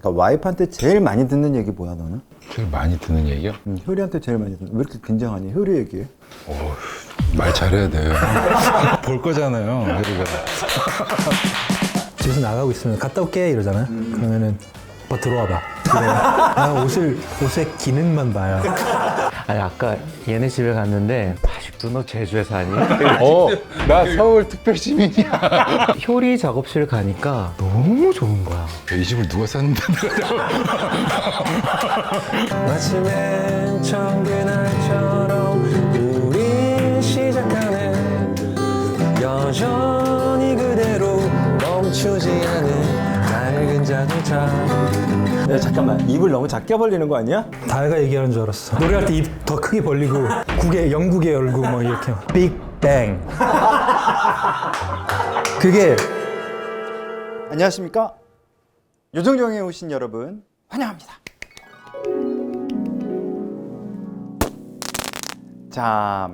그러니까 와이프한테 제일 많이 듣는 얘기 뭐야 너는? 제일 많이 듣는 얘기요? 효리한테 제일 많이 듣는. 왜 이렇게 긴장하니? 효리 얘기해. 말 잘해야 돼요. 볼 거잖아요, 우리가. 집에서 나가고 있으면 갔다 올게 이러잖아요. 그러면은 오빠 들어와봐. 그래. 나 옷의 기능만 봐요. 아니 아까 얘네 집에 갔는데 아직도 너 제주에 사니? 나 서울 특별시민이야. 효리 작업실 가니까 너무 좋은 거야. 이 집을 누가 샀는데? 마치 맨 처음 그날처럼 우린 시작하는 여전히 그대로 멈추지 않은 낡은 자동차. 야 잠깐만, 입을 너무 작게 벌리는 거 아니야? 다혜가 얘기하는 줄 알았어. 노래할 때 입 더 크게 벌리고 영국에 열고 뭐 이렇게 빅뱅. 그게 안녕하십니까? 요정정에 오신 여러분 환영합니다. 자,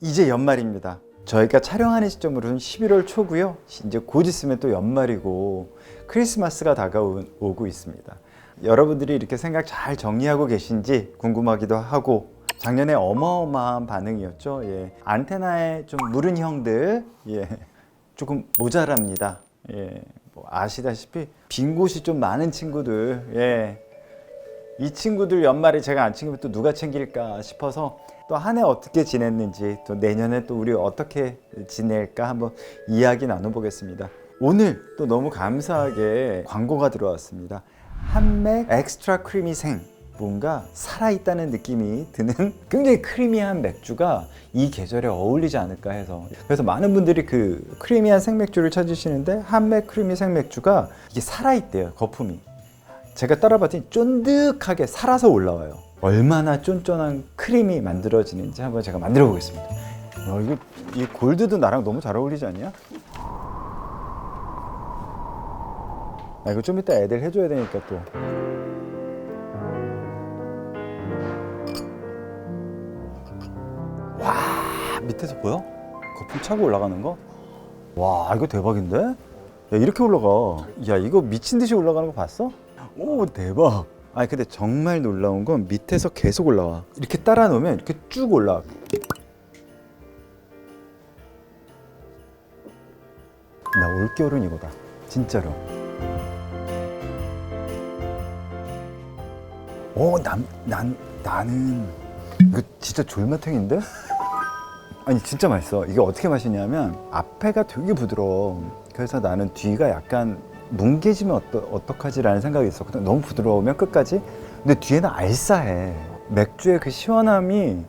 이제 연말입니다. 저희가 촬영하는 시점으로는 11월 초고요. 이제 곧 있으면 또 연말이고 크리스마스가 다가오고 있습니다. 여러분들이 이렇게 생각 잘 정리하고 계신지 궁금하기도 하고, 작년에 어마어마한 반응이었죠. 예. 안테나에 좀 무른 형들, 예. 조금 모자랍니다. 예. 뭐 아시다시피 빈 곳이 좀 많은 친구들, 예. 이 친구들 연말에 제가 안 챙기면 또 누가 챙길까 싶어서 또 한 해 어떻게 지냈는지, 또 내년에 또 우리 어떻게 지낼까 한번 이야기 나눠보겠습니다. 오늘 또 너무 감사하게 광고가 들어왔습니다. 한맥 엑스트라 크리미 생, 뭔가 살아있다는 느낌이 드는 굉장히 크리미한 맥주가 이 계절에 어울리지 않을까 해서, 그래서 많은 분들이 그 크리미한 생맥주를 찾으시는데 한맥 크리미 생맥주가 이게 살아있대요. 거품이 제가 따라봤더니 쫀득하게 살아서 올라와요. 얼마나 쫀쫀한 크림이 만들어지는지 한번 제가 만들어 보겠습니다. 이 골드도 나랑 너무 잘 어울리지 않냐? 나 이거 좀 이따 애들 해줘야 되니까 또. 와, 밑에서 보여? 거품 차고 올라가는 거? 와, 이거 대박인데? 야, 이렇게 올라가. 야, 이거 미친 듯이 올라가는 거 봤어? 오, 대박. 아니 근데 정말 놀라운 건 밑에서 계속 올라와. 이렇게 따라 놓으면 이렇게 쭉 올라와. 나 올겨울은 이거다, 진짜로. 나는 이거 진짜 졸마탱인데? 아니 진짜 맛있어. 이게 어떻게 맛있냐면 앞에가 되게 부드러워. 그래서 나는 뒤가 약간 뭉개지면 어떡하지 라는 생각이 있었거든. 너무 부드러우면 끝까지. 근데 뒤에는 알싸해. 맥주의 그 시원함이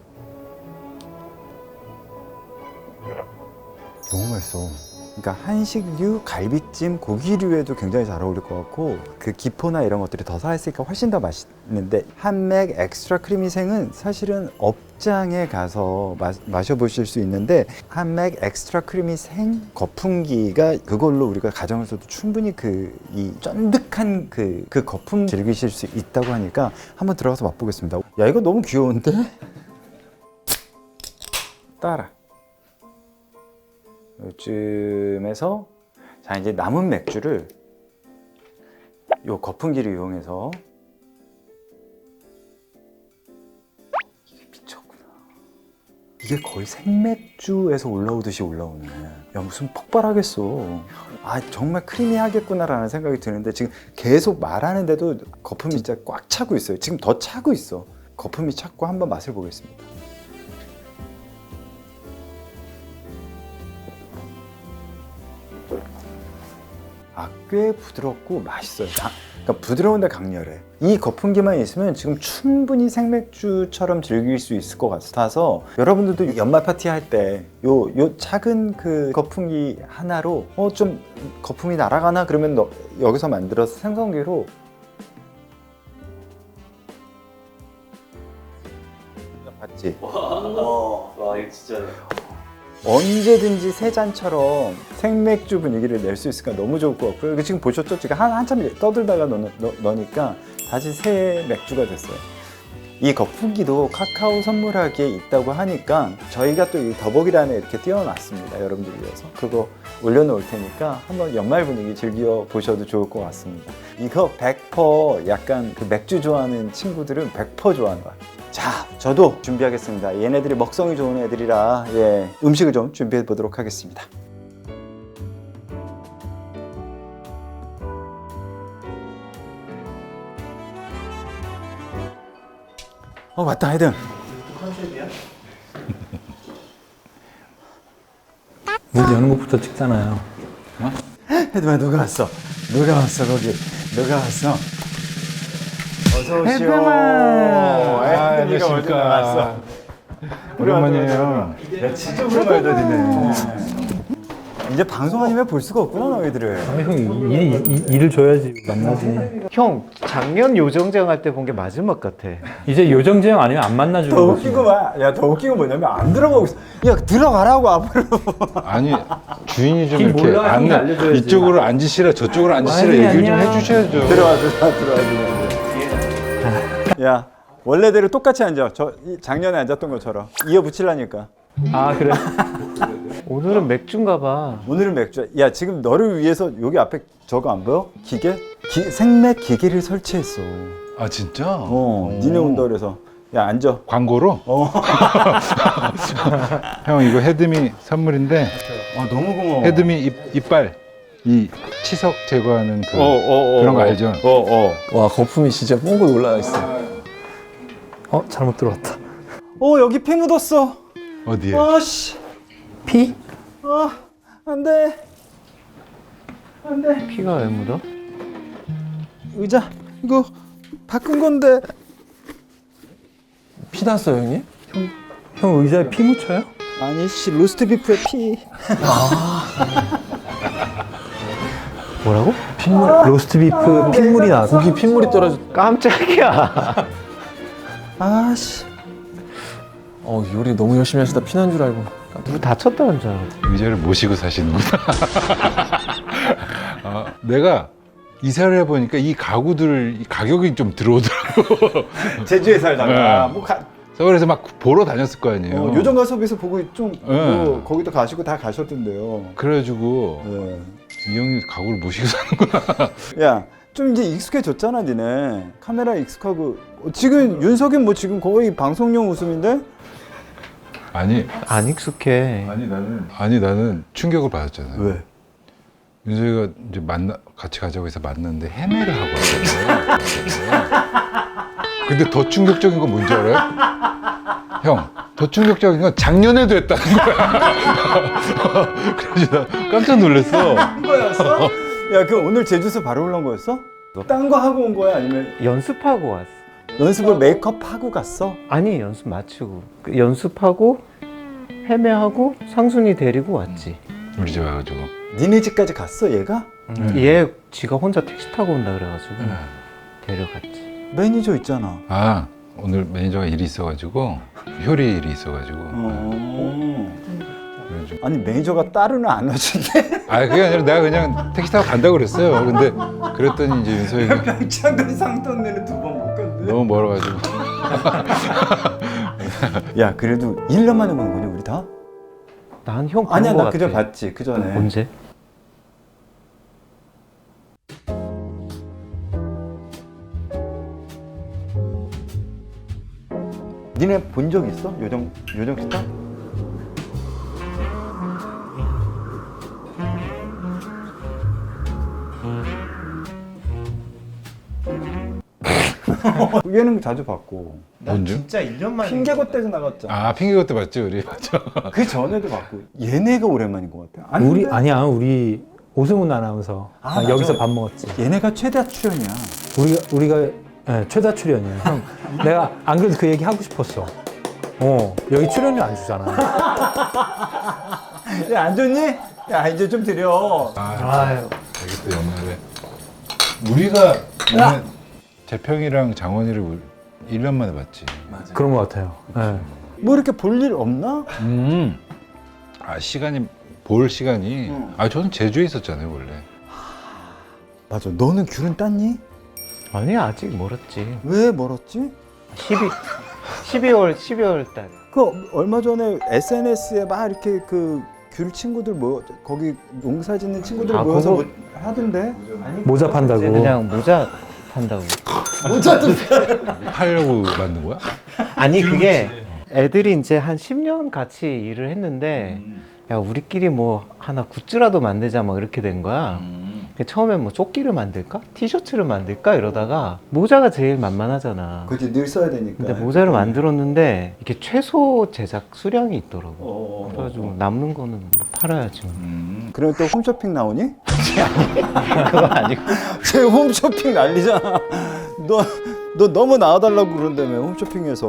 너무 맛있어. 그러니까 한식류, 갈비찜, 고기류에도 굉장히 잘 어울릴 것 같고, 그 기포나 이런 것들이 더 살아있으니까 훨씬 더 맛있는데, 한맥 엑스트라 크리미 생은 사실은 업장에 가서 마셔보실 수 있는데, 한맥 엑스트라 크리미 생 거품기가 그걸로 우리가 가정에서도 충분히 이 쫀득한 그 거품 즐기실 수 있다고 하니까 한번 들어가서 맛보겠습니다. 야, 이거 너무 귀여운데? 따라. 요즘에서 자, 이제 남은 맥주를 요 거품기를 이용해서. 이게 미쳤구나. 이게 거의 생맥주에서 올라오듯이 올라오네. 야, 무슨 폭발하겠어. 아, 정말 크리미하겠구나 라는 생각이 드는데, 지금 계속 말하는데도 거품이 진짜 꽉 차고 있어요. 지금 더 차고 있어. 거품이 찼고 한번 맛을 보겠습니다. 꽤 부드럽고 맛있어요. 그러니까 부드러운데 강렬해. 이 거품기만 있으면 지금 충분히 생맥주처럼 즐길 수 있을 것 같아서, 여러분들도 연말 파티 할 때 요 작은 그 거품기 하나로 좀 거품이 날아가나 그러면 여기서 만들어서 생성기로 봤지? 와 이거 진짜. 언제든지 세 잔처럼 생맥주 분위기를 낼 수 있으니까 너무 좋을 것 같고요. 이거 지금 보셨죠? 지금 한참 떠들다가 넣으니까 다시 새 맥주가 됐어요. 이 거푸기도 카카오 선물하기에 있다고 하니까 저희가 또 이 더보기란에 이렇게 띄워놨습니다. 여러분들 위해서. 그거 올려놓을 테니까 한번 연말 분위기 즐겨보셔도 좋을 것 같습니다. 이거 100% 약간 그 맥주 좋아하는 친구들은 100% 좋아하는 것 같아요. 자, 저도 준비하겠습니다. 얘네들이 먹성이 좋은 애들이라 음식을 좀 준비해 보도록 하겠습니다. 맞다, 헤든. 문 여는 것부터 찍잖아요. 헤드만 누가 왔어? 누가 왔어 거기? 누가 왔어? 어서 오시오. 헤드가 먼저 나왔어. 오랜만이에요. 며칠 좀 말더니네. 이제 방송 아니면 볼 수가 없구나 너희들을. 형 일을 줘야지 만나지. 형 작년 요정쟁 할 때 본 게 마지막 같아. 이제 요정재형 아니면 안 만나주는 더 거지. 웃긴 거 봐. 야, 더 웃긴 거 뭐냐면 안 들어가고 있어. 야, 들어가라고 앞으로. 아니 주인이 좀 길 이렇게 몰라, 형이 알려줘야지. 이쪽으로 앉으시라 저쪽으로 앉으시라 아니, 얘기를 좀 아니야. 해주셔야죠. 들어와. 야, 원래대로 똑같이 앉아. 작년에 앉았던 것처럼 이어 붙이려니까. 아 그래? 오늘은 맥주인가 봐. 오늘은 맥주야. 야, 지금 너를 위해서 여기 앞에 저거 안 보여? 생맥 기계를 설치했어. 아 진짜? 니네 온다 그래서. 야, 앉아. 광고로? 형 이거 헤드미 선물인데 너무 고마워. 헤드미 이빨 이 치석 제거하는 그런 거 알죠? 와 거품이 진짜 뽕뽕 올라가 있어. 잘못 들어왔다. 여기 피 묻었어. 어디에? 씨. 피? 안 돼. 안 돼. 피가 왜 묻어? 의자. 이거 바꾼 건데. 피 났어요 형님? 형 의자에 피 묻혀요? 아니, 씨, 로스트 비프에 피. 뭐라고? 핏물. 로스트 비프 핏물이 나서. 고기 핏물이 떨어져. 깜짝이야. 씨. 요리 너무 열심히 하시다 피난 줄 알고. 누구 다쳤다는 줄 알았어. 의자를 모시고 사시는구나. 내가 이사를 해보니까 이 가구들 가격이 좀 들어오더라고. 제주에 살다가 네. 뭐 서울에서 막 보러 다녔을 거 아니에요. 요정 가섭에서 보고 좀 네. 거기도 가시고 다 가셨던데요. 그래가지고 네. 이 형이 가구를 모시고 사는구나. 야, 좀 이제 익숙해졌잖아, 니네. 카메라 익숙하고. 지금 윤석은 뭐 지금 거의 방송용 웃음인데? 아니 안 익숙해. 나는 충격을 받았잖아요. 왜? 윤석이가 이제 같이 가자고 해서 만났는데 헤매를 하고 왔거든요. 근데 더 충격적인 건 뭔지 알아요? 형, 더 충격적인 건 작년에도 했다는 거야. 그래서 나 깜짝 놀랐어. 한 거였어? 야, 그 오늘 제주에서 바로 올라온 거였어? 딴 거 하고 온 거야? 아니면 연습하고 왔어. 연습을 메이크업 하고 갔어? 아니 연습 마치고 연습하고 헤매하고 상순이 데리고 왔지. 우리 집 와가지고. 니네 집까지 갔어, 얘가? 얘 지가 혼자 택시 타고 온다 그래가지고 데려갔지. 매니저 있잖아. 오늘 매니저가 일이 있어가지고 효리 일이 있어가지고. 그래가지고. 아니, 매니저가 따로는 안 와준대. 그게 아니라 내가 그냥 택시 타고 간다고 그랬어요. 근데 그랬더니 이제 윤석이가 병창근 상돈내는 2번 못 간대. 너무 멀어가지고. 야, 그래도 1년 만에 본 거니, 우리 다? 난 형 그런 아니야, 거 나 같아. 그저 봤지, 그 전에. 언제? 니네 본 적 있어? 요정 스타? 얘는 자주 봤고. 뭔지? 진짜 1년 만에. 핑계고 때도 나갔잖아. 핑계고 때 봤지 우리. 맞아. 그 전에도 봤고. 얘네가 오랜만인 것 같아. 아니, 근데 우리 오승훈 아나운서 맞아. 여기서 밥 먹었지. 얘네가 최다 출연이야. 우리가 최다 출연이야. 형, 내가 안 그래도 그 얘기 하고 싶었어. 여기 출연료 안 주잖아. 야, 안 좋니? 야, 이제 좀 드려. 아유. 알겠다 연말에. 우리가 오늘 재평이랑 장원이를 1년 만에 봤지. 그런 것 같아요. 네. 뭐 이렇게 볼 일 없나? 시간이 볼 시간이. 저는 제주에 있었잖아요 원래. 맞아. 너는 귤은 땄니? 아니 아직 멀었지. 왜 멀었지? 12월 달. 그 얼마 전에 SNS에 막 이렇게 그 귤 친구들 뭐 거기 농사 짓는 친구들 아, 모여서 그거- 뭐 하던데. 아니, 모자 판다고. 그냥 모자 판다고. 팔려고 만든 거야? 아니 그게 애들이 이제 한 10년 같이 일을 했는데 야 우리끼리 뭐 하나 굿즈라도 만들자 막 이렇게 된 거야. 처음엔 뭐 조끼를 만들까? 티셔츠를 만들까? 이러다가 모자가 제일 만만하잖아. 그치 늘 써야 되니까. 근데 모자를 만들었는데 이게 최소 제작 수량이 있더라고. 어. 그래가지고 남는 거는 팔아야지. 그러면 또 홈쇼핑 나오니? 그거 아니고. 제 홈쇼핑 난리잖아. 너 너무 나와달라고 그런다며 홈쇼핑에서.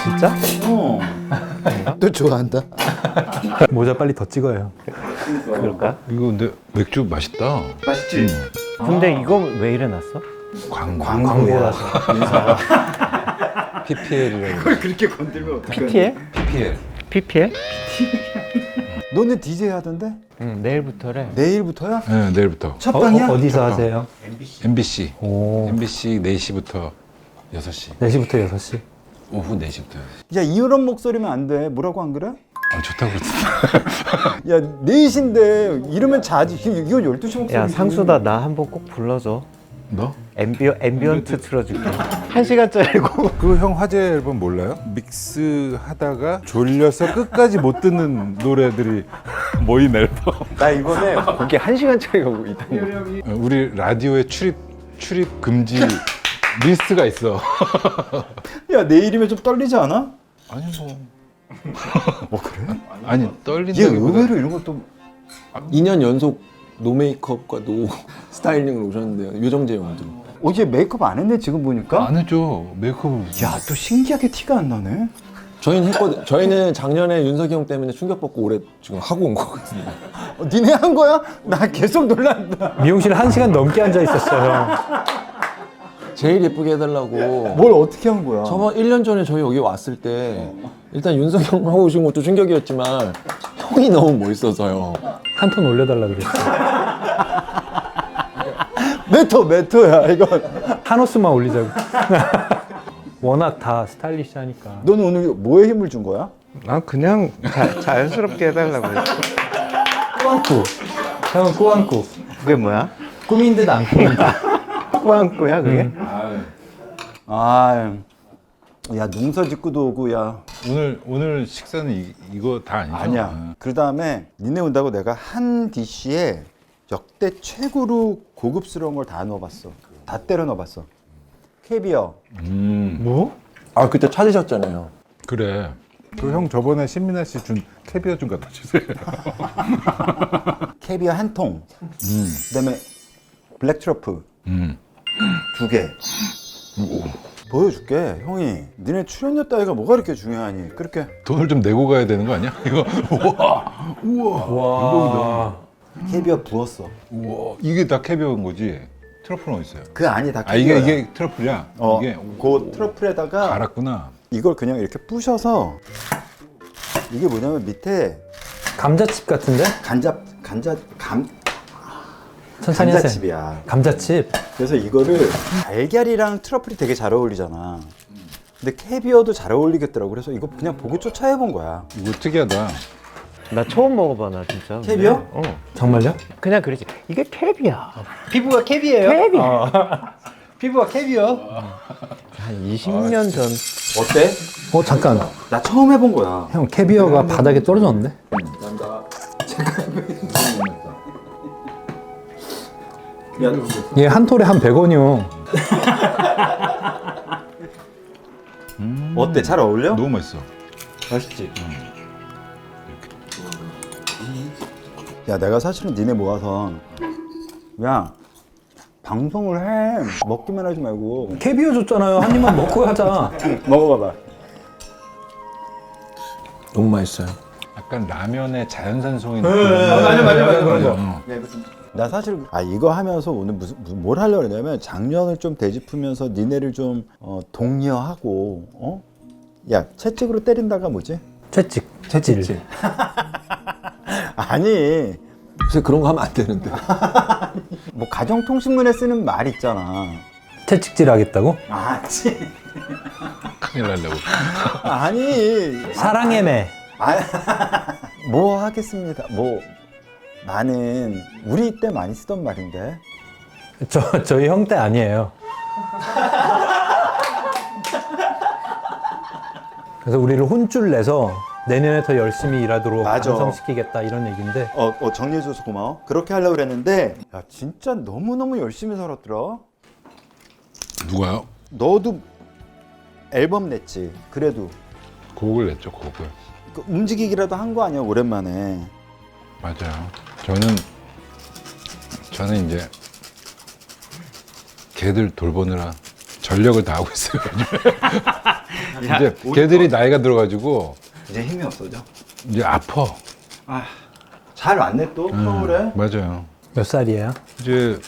진짜? 어. 너 좋아한다. 모자 빨리 더 찍어요. 그럴까? 이거 근데 맥주 맛있다. 맛있지? 근데 이거 왜 이래 놨어? 광고라서. PPL이라고. 그걸 그렇게 건들면 어떡해? PTL? PPL. PPL? 너는 DJ 하던데? 응, 내일부터래. 내일부터야? 네, 내일부터. 첫 방이야? 어디서 하세요? MBC. 오. MBC 4시부터 6시. 4시부터 6시. 오후 4시부터 6시. 야 이런 목소리면 안 돼. 뭐라고 안 그래? 아, 좋다고 그랬던데. 야 4시인데 이러면 자지. 이거 12시 목소리. 야 상수다 나 한번 꼭 불러줘. 너? 앰비언트 틀어줄게. 1시간짜리고. 그 형 화제 앨범 몰라요? 믹스 하다가 졸려서 끝까지 못 듣는 노래들이 모인 앨범. 나 이번에 거기 1시간짜리가 있다는 거. 우리 라디오에 출입 금지 리스트가 있어. 야 내일이면 좀 떨리지 않아? 아니 뭐. 뭐 그래? 아니 얘 떨린다기보다 의외로 이런 것도 2년 연속 노 메이크업과 노 스타일링으로 오셨는데요. 유정재 형도. 어제 메이크업 안 했네 지금 보니까. 안 해줘. 메이크업을. 야 또 신기하게 티가 안 나네. 저희는 했거든. 저희는 작년에 윤석이 형 때문에 충격받고 올해 지금 하고 온 거거든요. 니네 한 거야? 나 계속 놀란다. 미용실 1시간 넘게 앉아 있었어요. 제일 예쁘게 해달라고. 뭘 어떻게 한 거야? 저번 1년 전에 저희 여기 왔을 때 일단 윤석이 형 하고 오신 것도 충격이었지만 형이 너무 멋있어서요. 한 톤 올려달라 그랬어. 메토야 이건. 한 호수만 올리자고. 워낙 다 스타일리시하니까. 너는 오늘 뭐에 힘을 준 거야? 난 그냥 자연스럽게 해달라고 했어. 꾸안꾸. 형은 꾸안꾸. 그게 뭐야? 꾸민 듯 안 꾸민 듯. 꾸안꾸야 그게? 아, 야 농사 짓고도 오고 야. 오늘 식사는 이거 다 아니죠? 아니야. 그 다음에 니네 온다고 내가 한 디쉬에 역대 최고로 고급스러운 걸 다 넣어봤어. 다 때려 넣어봤어. 캐비어. 뭐? 아 그때 찾으셨잖아요. 그래. 그 형 저번에 신민아 씨 준 캐비어 좀 갖다 주세요. 캐비어 한 통. 그다음에 블랙 트러프 음. 2개. 보여줄게. 형이 니네 출연료 따위가 뭐가 그렇게 중요하니? 그렇게 돈을 좀 내고 가야 되는 거 아니야? 이거 와. 캐비어 부었어. 우와 이게 다 캐비어인 거지? 트러플은 어디 있어요? 그 안이 다 아 캐비어야. 이게 트러플이야? 이게 그 트러플에다가 알았구나. 이걸 그냥 이렇게 부셔서 이게 뭐냐면 밑에 감자칩 같은데? 천천히 하세요. 감자칩이야. 감자칩. 그래서 이거를 달걀이랑 트러플이 되게 잘 어울리잖아. 근데 캐비어도 잘 어울리겠더라고. 그래서 이거 그냥 보고 쫓아해본 거야. 이거 특이하다. 나 처음 먹어봐 나 진짜. 캐비어? 어. 정말요? 그냥 그러지. 이게 캐비야. 피부가 캐비예요? 캐비야. 피부가 캐비어? 한 20년 전. 어때? 잠깐. 나 처음 해본 거야. 형 캐비어가 바닥에 떨어졌는데? 얘 한 톨에 한 100원이요. 어때? 잘 어울려? 너무 맛있어. 맛있지? 야 내가 사실은 니네 모아서 야 방송을 해. 먹기만 하지 말고 캐비어 줬잖아요. 한 입만 먹고 가자. 먹어봐봐. 너무 맛있어요. 약간 라면의 자연산성이 맞아 그런 거. 나 사실 이거 하면서 오늘 뭘 하려고 그러냐면 작년을 좀 되짚으면서 니네를 좀 독려하고 야 채찍으로 때린다가 뭐지? 채찍. 채찍. 아니 요새 그런 거 하면 안 되는데. 뭐 가정통신문에 쓰는 말 있잖아. 채찍질 하겠다고? 아치 큰일 날려고. 아니 사랑의 매. 뭐 하겠습니다. 뭐 나는 우리 때 많이 쓰던 말인데. 저희 형 때 아니에요. 그래서 우리를 혼쭐 내서 내년에 더 열심히 일하도록 맞아. 완성시키겠다 이런 얘기인데 정리해줘서 고마워. 그렇게 하려고 그랬는데 야 진짜 너무너무 열심히 살았더라. 누가요? 너도 앨범 냈지. 그래도 곡을 냈죠, 곡을. 그 움직이기라도 한 거 아니야 오랜만에. 맞아요. 저는 이제 걔들 돌보느라 전력을 다하고 있어요. 이제 걔들이 나이가 들어가지고 이제 힘이 없어져. 이제 아파. 잘 왔네 또 서울에. 맞아요. 몇 살이에요? 이제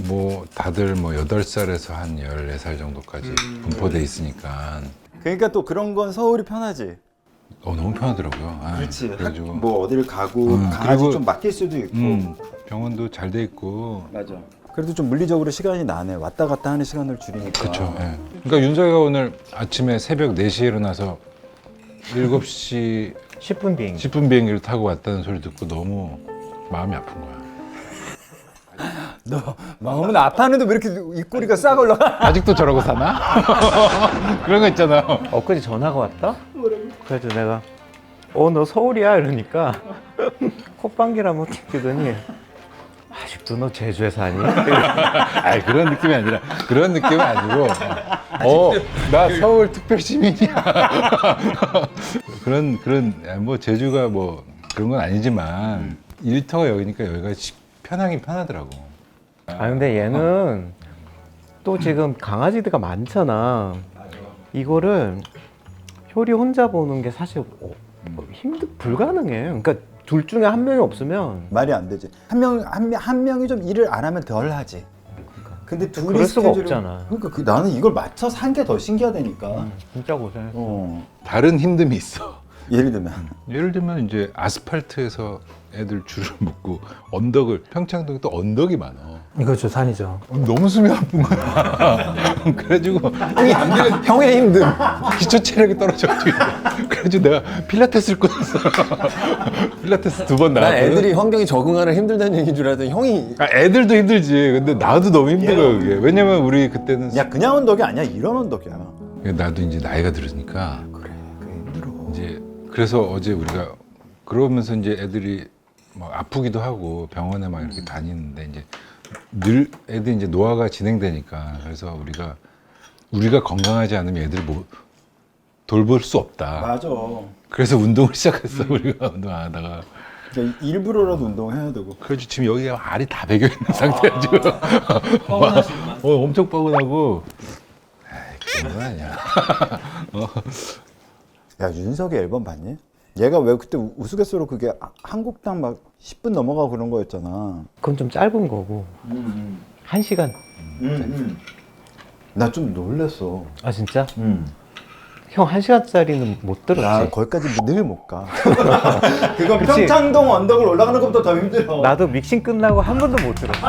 뭐 다들 뭐 8살에서 한 14살 정도까지 분포돼 있으니까 그러니까 또 그런 건 서울이 편하지. 너무 편하더라고요. 그래가지고 뭐 어딜 가고 강아지 그리고- 좀 맡길 수도 있고. 병원도 잘 돼 있고. 맞아. 그래도 좀 물리적으로 시간이 나네. 왔다 갔다 하는 시간을 줄이니까. 그렇죠. 예. 그러니까 윤석이가 오늘 아침에 새벽 4시에 일어나서 7시 10분 비행기. 10분 비행기를 타고 왔다는 소리 듣고 너무 마음이 아픈 거야. 너 마음은 아파하는데 왜 이렇게 입꼬리가 싹 올라가? 아직도 저러고 사나? 그런 거 있잖아. 엊그제 전화가 왔다? 그래서 내가 너 서울이야? 이러니까 콧방귀를 한번 틱 뜨더니 아직도 너 제주에 사니? 아니 그런 느낌이 아니라 그런 느낌은 아니고 나 서울 특별 시민이야. 그런 뭐 제주가 뭐 그런 건 아니지만 일터가 여기니까 여기가 편하긴 편하더라고. 아 근데 얘는 또 지금 강아지들가 많잖아. 이거를 효리 혼자 보는 게 사실 불가능해. 그러니까 둘 중에 한 명이 없으면 말이 안 되지. 한 명이 좀 일을 안 하면 덜 하지. 근데 둘이 그럴 수가 스케줄을- 없잖아. 그러니까 나는 이걸 맞춰서 한 게 더 신기하다니까. 진짜 고생했어. 다른 힘듦이 있어. 예를 들면 예를 들면 이제 아스팔트에서 애들 줄을 묶고 언덕을 평창동에 또 언덕이 많아. 이거죠, 산이죠. 너무 숨이 아픈 거야. 그래가지고 형이 안 돼. 형의 힘듦. 기초 체력이 떨어져가지고 그래가지고 내가 필라테스를 끊었어. 필라테스 2번 난 나왔거든. 애들이 환경에 적응하는 힘들다는 얘기인 줄 알았더니 형이 애들도 힘들지. 근데 나도 너무 힘든 거야 그게. 왜냐면 우리 그때는 야 그냥 언덕이 아니야. 이런 언덕이야. 나도 이제 나이가 들으니까 그래 그게 힘들어. 이제 그래서 어제 우리가 그러면서 이제 애들이 뭐 아프기도 하고 병원에 막 이렇게 다니는데 이제 늘 애들 이제 노화가 진행되니까 그래서 우리가 건강하지 않으면 애들 뭐 돌볼 수 없다. 맞아. 그래서 운동을 시작했어 우리가 운동하다가. 그러니까 일부러라도 운동해야 되고. 그래서 지금 여기가 알이 다 배겨 있는 상태야 지금. 엄청 뻐근하고. 에이, 그런 거 아니야. 야 윤석이 앨범 봤니? 얘가 왜 그때 우스갯소리로 그게 한국당 막 10분 넘어가고 그런 거였잖아. 그건 좀 짧은 거고 1시간. 나 좀 놀랬어. 아 진짜? 형 1시간짜리는 못 나 들었지? 거기까지 늘 못 가. 그건 그치? 평창동 언덕을 올라가는 것보다 더 힘들어. 나도 믹싱 끝나고 한 번도 못 들었어.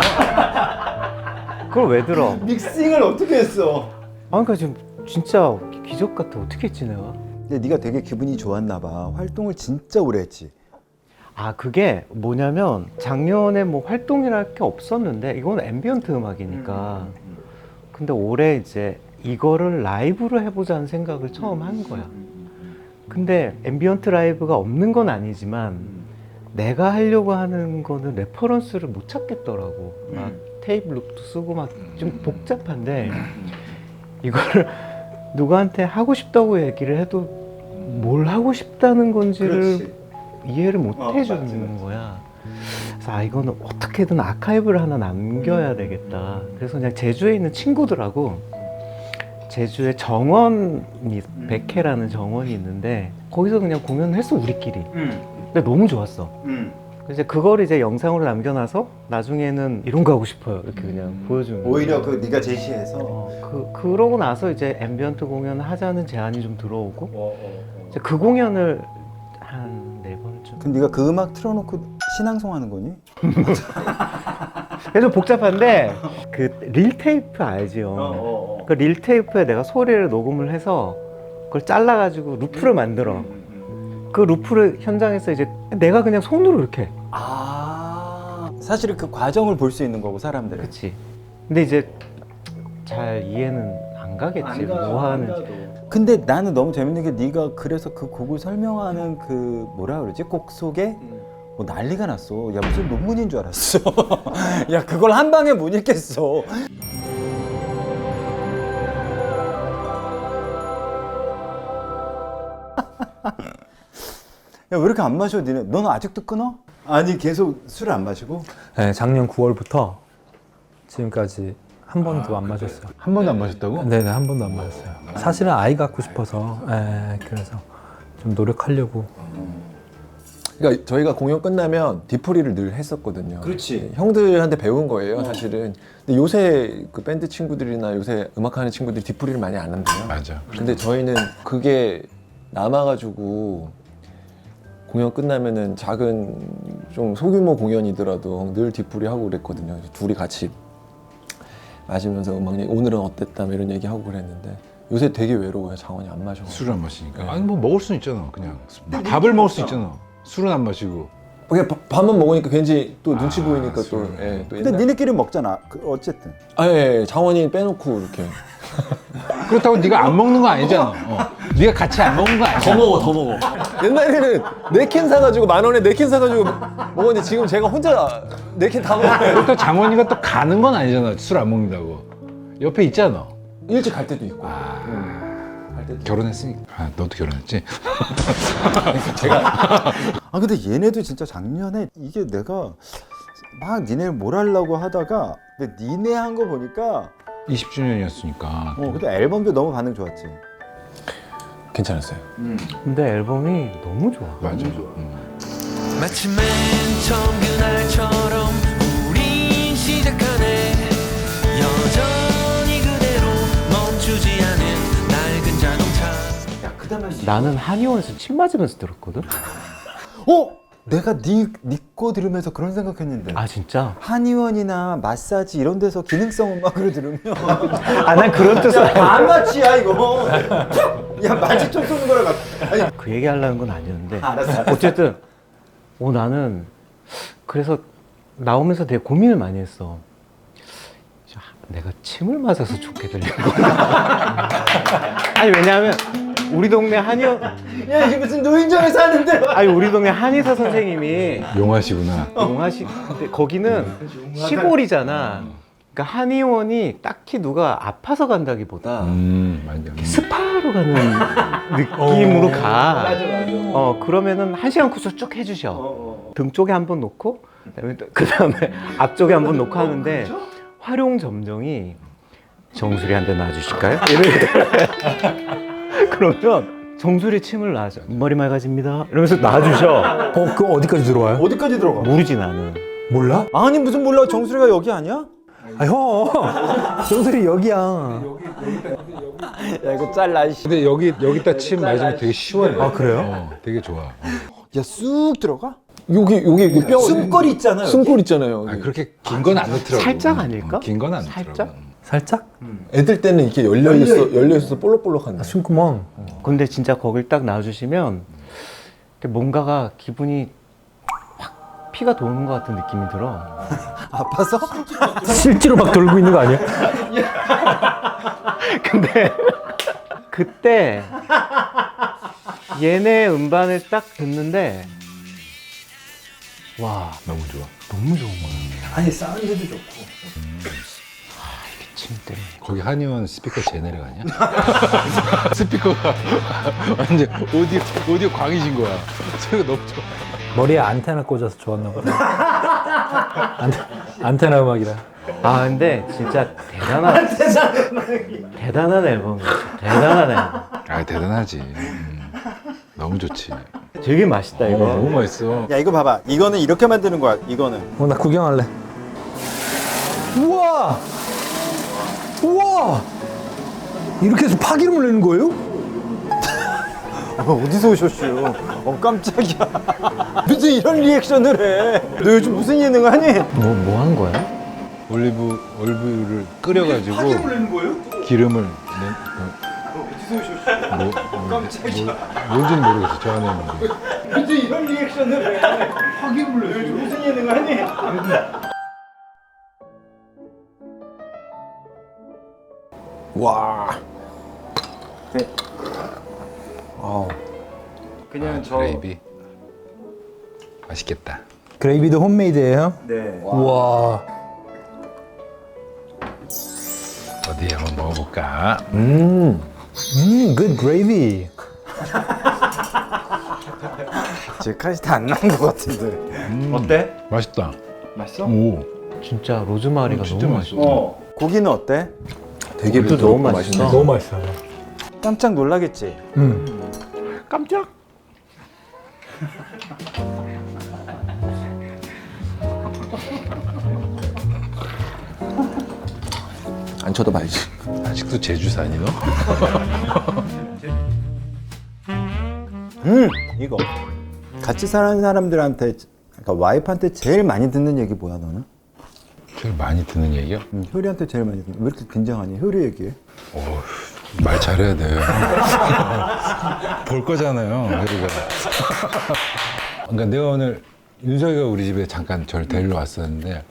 그걸 왜 들어? 믹싱을 어떻게 했어? 아 그러니까 지금 진짜 기적 같아. 어떻게 했지 내가? 근데 네가 되게 기분이 좋았나 봐. 활동을 진짜 오래 했지. 아 그게 뭐냐면 작년에 뭐 활동이랄 게 없었는데 이건 앰비언트 음악이니까 근데 올해 이제 이거를 라이브로 해보자는 생각을 처음 한 거야. 근데 앰비언트 라이브가 없는 건 아니지만 내가 하려고 하는 거는 레퍼런스를 못 찾겠더라고. 막 테이프 룩도 쓰고 막 좀 복잡한데 이거를 누구한테 하고 싶다고 얘기를 해도 뭘 하고 싶다는 건지를 이해를 못 해주는 거야. 그래서 이거는 어떻게든 아카이브를 하나 남겨야 되겠다. 그래서 그냥 제주에 있는 친구들하고 제주에 정원이 백회라는 정원이 있는데 거기서 그냥 공연을 했어 우리끼리. 근데 너무 좋았어. 그래서 그걸 이제 영상으로 남겨놔서 나중에는 이런 거 하고 싶어요 이렇게 그냥 보여주는 거야. 오히려 그 네가 제시해서. 그러고 나서 이제 앰비언트 공연을 하자는 제안이 좀 들어오고 이제 그 공연을 한 4번쯤. 그럼 네가 그 음악 틀어놓고 신앙송 하는 거니? 그래서 복잡한데 그 릴 테이프 알지요? 그 릴 테이프에 내가 소리를 녹음을 해서 그걸 잘라가지고 루프를 만들어. 그 루프를 현장에서 이제 내가 그냥 손으로 이렇게 해. 사실은 그 과정을 볼 수 있는 거고 사람들은. 그치. 근데 이제 잘 이해는 안 가겠지. 뭐 하는지. 근데 나는 너무 재밌는 게 네가 그래서 그 곡을 설명하는 그 뭐라 그러지? 곡 속에 난리가 났어. 야 무슨 논문인 줄 알았어. 야 그걸 한 방에 못 읽겠어. 야 왜 이렇게 안 마셔 니네? 너는 아직도 끊어? 아니 계속 술을 안 마시고? 네, 작년 9월부터 지금까지 한 번도 안 마셨어요. 한 번도 안 마셨다고? 네네, 한 번도 안 마셨어요. 사실은 아이 갖고 싶어서, 그래서 좀 노력하려고. 그러니까 저희가 공연 끝나면 뒤풀이를 늘 했었거든요. 그렇지. 형들한테 배운 거예요, 사실은. 근데 요새 그 밴드 친구들이나 요새 음악하는 친구들이 뒤풀이를 많이 안 한대요. 맞아. 근데 저희는 그게 남아가지고 공연 끝나면은 작은 좀 소규모 공연이더라도 늘 뒤풀이 하고 그랬거든요. 그래서 둘이 같이 마시면서 음악 얘기, 오늘은 어땠다 뭐 이런 얘기 하고 그랬는데 요새 되게 외로워요. 장원이 안 마셔. 술을 안 마시니까. 아니 뭐 먹을 수는 있잖아. 그냥 밥을 먹을 수 있잖아. 술은 안 마시고. 그냥 밥만 먹으니까 괜히 또 눈치 보이니까 또. 술. 예, 또 근데 니네끼리 먹잖아. 어쨌든. 예, 장원이 빼놓고 이렇게. 그렇다고 네가 안 먹는 거 아니잖아. 네가 같이 안 먹는 거 아니잖아. 더 먹어. 옛날에는 4캔 사가지고 10,000원에 4캔 사가지고 먹었는데 지금 제가 혼자 4캔 다 먹어요. 그렇다고 장원이가 또 가는 건 아니잖아. 술 안 먹는다고. 옆에 있잖아. 일찍 갈 때도 있고. 갈 때도. 결혼했으니까. 아, 너도 결혼했지? 아 근데 얘네도 진짜 작년에 이게 내가 막 니네 뭘 하려고 하다가 근데 니네 한 거 보니까 20주년이었으니까. 근데 앨범도 너무 반응 좋았지. 괜찮았어요. 근데 앨범이 너무 좋아. 맞아. 마치 맨 처음 그날처럼 우린 시작하네. 여전히 그대로 멈추지 않은 낡은 자동차. 나는 한의원에서 침 맞으면서 들었거든? 내가 거 들으면서 그런 생각했는데 아, 진짜? 한의원이나 마사지 이런 데서 기능성 음악으로 들으면 아, 난 그런 뜻은 안 맞지야 이거. 야 마취 총 쏘는 거랑 아니 그 얘기 하려는 건 아니었는데. 알았어. 어쨌든, 나는 그래서 나오면서 되게 고민을 많이 했어. 내가 침을 맞아서 좋게 들린 건가? 아니, 왜냐하면 우리 동네 한의원, 야 이게 무슨 노인정에 사는데 아니, 우리 동네 한의사 선생님이 용하시구나. 용하시, 근데 거기는 시골이잖아. 그러니까 한의원이 딱히 누가 아파서 간다기보다 맞아. 스파로 가는 느낌으로 가. 그러면은 1시간 코스 쭉 해주셔. 등 쪽에 한 번 놓고, 그 다음에 앞쪽에 한 번 놓고 하는데, 활용 점정이 정수리 한 대 놔주실까요? 이러더라고요. 그러면 정수리 침을 놔줘. 머리 맑아집니다. 이러면서 놔주셔. 그 어디까지 들어와요? 어디까지 들어가? 모르지 나는. 몰라? 아니 무슨 몰라 정수리가 여기 아니야? 아, 형! 정수리 여기야. 야 이거 잘라 이씨. 근데 여기다 침 맞으면 되게 시원해. 아, 그래요? 되게 좋아. 야쑥 들어가? 여기 뼈 숨거리 있잖아요. 숨골 있잖아요. 아니, 그렇게 긴 건 안 넣더라고. 살짝 아닐까? 긴 건 안 살짝? 넣더라고. 살짝? 애들 때는 이렇게 열려 있어서 볼록볼록한데. 숨구멍. 근데 진짜 거길 딱 놔주시면 뭔가가 기분이 확 피가 도는 것 같은 느낌이 들어. 아파서? 실제로 막 돌고 있는 거 아니야? 근데 그때 얘네 음반을 딱 듣는데 와, 너무 좋아. 너무 좋은 거야. 아니 사운드도 좋고. 침 때문에. 거기 한의원 스피커 제네릭 아니야? 스피커가 완전 오디오 광이신 거야. 소리가 너무 좋아. 머리에 안테나 꽂아서 좋았나 보다. 안테나 음악이라. 아, 근데 진짜 대단한 앨범이야. 대단한 앨범. 아 대단하지. 너무 좋지. 되게 맛있다 이거. 너무 맛있어. 야 이거 봐봐. 이거는 이렇게 만드는 거야. 이거는. 나 구경할래. 우와! 우와! 이렇게 해서 파기름을 내는 거예요? 어디서 오셨슈? 깜짝이야. 무슨 이런 리액션을 해? 너 요즘 무슨 예능 하니? 뭐 한 거야? 올리브유를 끓여가지고 기름을 뭔지는 모르겠어. 저 안에 있는 게. 근데 이런 리액션을 왜 확인 불러요? 무슨 예능 하니? 와. 그냥 저 그레이비 맛있겠다. 그레이비도 홈메이드예요? 네. 우와. 어디 한번 먹어볼까? good gravy. 지금까지 다 안 나온 것 같은데. 어때? 맛있다. 맛있어? 오, 진짜 로즈마리가 진짜 너무 맛있어. 어. 고기는 어때? 되게 이것도 너무 맛있어. 너무 맛있어요. 깜짝 놀라겠지? 깜짝. 안 쳐다봐야지. 아직도 제주산이 너? 이거 같이 사는 사람들한테, 그러니까 와이프한테 제일 많이 듣는 얘기 뭐야 너는? 제일 많이 듣는 얘기요? 효리한테 제일 많이 듣는. 왜 이렇게 긴장하니? 효리 얘기해. 말 잘해야 돼요. 볼 거잖아요, 우리가. 그러니까 내가 오늘 윤석이가 우리 집에 잠깐 저를 데리러 왔었는데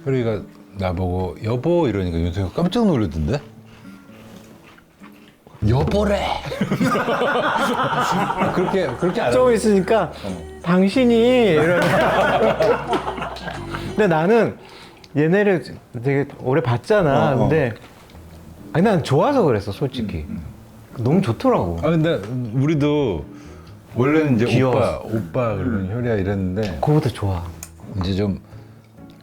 효리가 나보고 여보 이러니까 윤석이가 깜짝 놀랐던데? 여보래. 그렇게 안 좀 있으니까 당신이 이러면. 근데 나는 얘네를 되게 오래 봤잖아. 근데 아니 난 좋아서 그랬어 솔직히. 너무 좋더라고. 아 근데 우리도 원래는 이제 귀여웠어. 오빠 그러면 효리야 이랬는데 그거보다 좋아. 이제 좀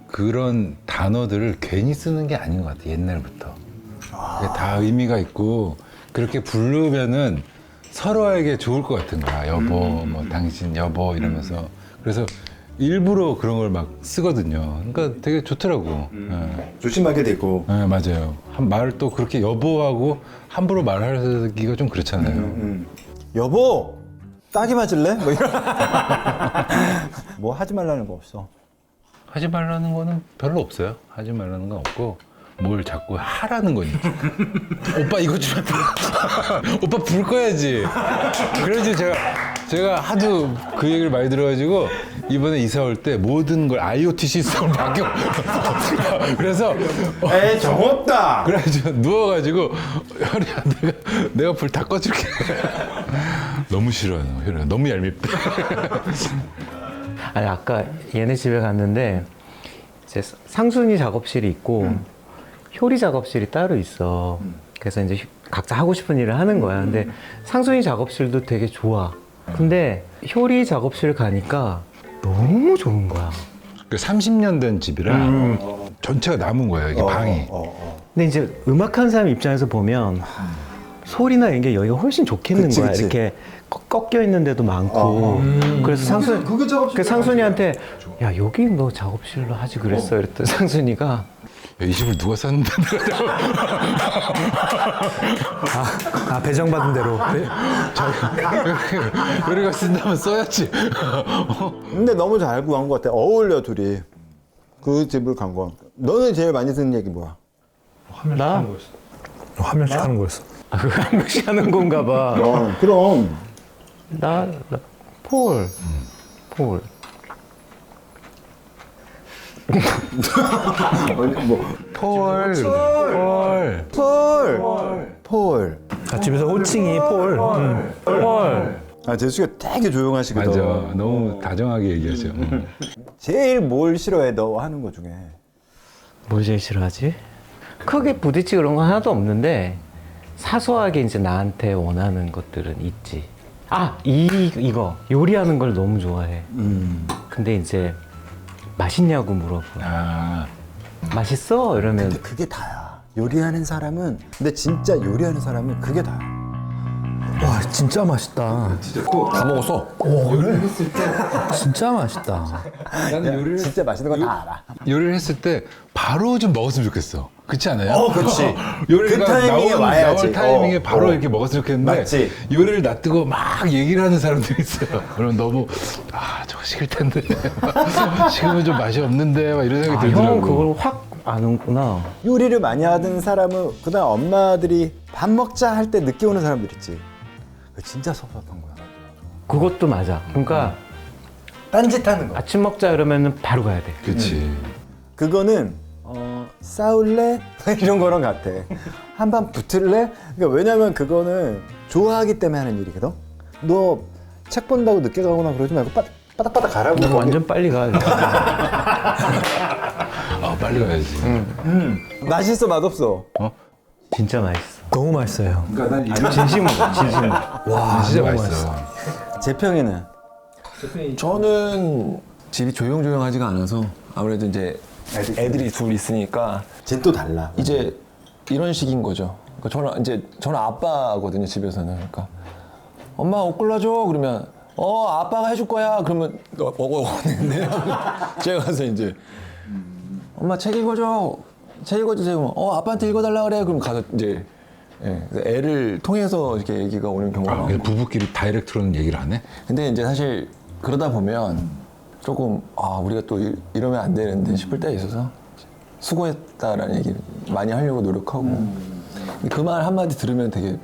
그런 단어들을 괜히 쓰는 게 아닌 것 같아 옛날부터. 그게 다 의미가 있고 그렇게 부르면은 서로에게 좋을 것 같은 거야. 여보, 뭐 당신 여보 이러면서. 그래서 일부러 그런 걸 막 쓰거든요. 그러니까 되게 좋더라고. 예. 조심하게 되고. 네, 맞아요. 한 말을 또 그렇게 여보하고 함부로 말하기가 좀 그렇잖아요. 여보, 딱이 맞을래? 뭐 이런. 뭐 하지 말라는 거 없어. 하지 말라는 거는 별로 없어요. 하지 말라는 건 없고 뭘 자꾸 하라는 거지. 오빠 이거 좀 오빠 불 꺼야지. 그래서 제가 하도 그 얘기를 많이 들어가지고 이번에 이사 올 때 모든 걸 IoT 시스템으로 바뀌어. 그래서 에이, 정없다. 그래가지고 누워가지고 혈이야 내가 불 다 꺼줄게. 너무 싫어요. 혈이야 너무 얄밉다. 아니 아까 얘네 집에 갔는데 이제 상순이 작업실이 있고 효리 작업실이 따로 있어. 그래서 이제 각자 하고 싶은 일을 하는 거야. 근데 상순이 작업실도 되게 좋아. 근데 효리 작업실 가니까 너무 좋은 거야. 그 30년 된 집이라 전체가 남은 거예요. 이게 방이. 근데 이제 음악하는 사람 입장에서 보면 소리나 이런 게 여기가 훨씬 좋겠는 그치, 거야. 그치. 이렇게 꺾여 있는 데도 많고. 그래서 상순이한테 야 여기 너 작업실로 하지 그랬어. 이랬더니 상순이가 야, 이 집을 누가 샀는데? 배정받은 대로. 우리가 쓴다면 써야지. 근데 너무 잘 구한 것 같아. 어울려 둘이. 그 집을 간 거. 너는 제일 많이 듣는 얘기 뭐야? 나? 화면씩 하는 거였어. 그거 한 명씩 하는 건가 봐. 그럼. 폴. 폴. 집에서 호칭이 폴. 아, 재수가 되게 조용하시거든. 맞아. 너무 다정하게 얘기하죠. 제일 뭘 싫어해 너 하는 거 중에? 뭘 제일 싫어하지? 크게 부딪히고 그런 건 하나도 없는데 사소하게 이제 나한테 원하는 것들은 있지. 이거 요리하는 걸 너무 좋아해. 근데 이제 맛있냐고 물어봐. 아, 맛있어? 이러면 그게 다야. 요리하는 사람은, 근데 진짜 요리하는 사람은 그게 다야. 와, 진짜 맛있다. 다 먹었어. 진짜 맛있다. 나는 요리를 진짜 맛있는 건 다 알아. 요리를 했을 때 바로 좀 먹었으면 좋겠어. 그렇지 않아요? 그렇지. 요리가 그 타이밍에 와야지. 나올 타이밍에 어, 바로 어. 이렇게 먹었으면 좋겠는데 맞지. 요리를 놔두고 막 얘기를 하는 사람들이 있어요. 그럼 너무 저거 식을 텐데 식으면 좀 맛이 없는데 막 이런 생각이 들더라고. 형은 그걸 확 아는구나. 요리를 많이 하던 사람은 그다음 엄마들이 밥 먹자 할 때 늦게 오는 사람들 있지. 그거 진짜 섭섭한 거야. 그것도 맞아. 그러니까 딴짓하는 거. 아침 먹자 그러면은 바로 가야 돼. 그치. 그거는 싸울래? 이런 거랑 같아. 한판 붙을래? 그러니까 왜냐면 그거는 좋아하기 때문에 하는 일이거든. 너 책 본다고 늦게 가거나 그러지 말고 빠닥빠닥 가라고. 너 완전 빨리 가. 아, 빨리 가야지. 맛있어 맛없어? 진짜 맛있어. 너무 맛있어요. 그러니까 난 이거 진심으로, 진심으로. 와, 진짜 너무 맛있어. 재평이는? 저는 집이 조용조용하지가 않아서 아무래도 이제 애들이 둘 있으니까 쟤 또 달라. 이제 이런 식인 거죠. 그러니까 저는 아빠거든요, 집에서는. 그러니까 엄마 옷 골라줘 그러면 아빠가 해줄 거야 그러면 네. 제가 가서 이제 엄마 책 읽어줘, 책 읽어주세요. 아빠한테 읽어달라 그래. 그럼 가서 이제 애를 통해서 이렇게 얘기가 오는 경우가 많고. 부부끼리 다이렉트로는 얘기를 안 해? 근데 이제 사실 그러다 보면 조금 우리가 또 이러면 안 되는데 싶을 때가 있어서 수고했다라는 얘기를 많이 하려고 노력하고 그 말 한마디 들으면 되게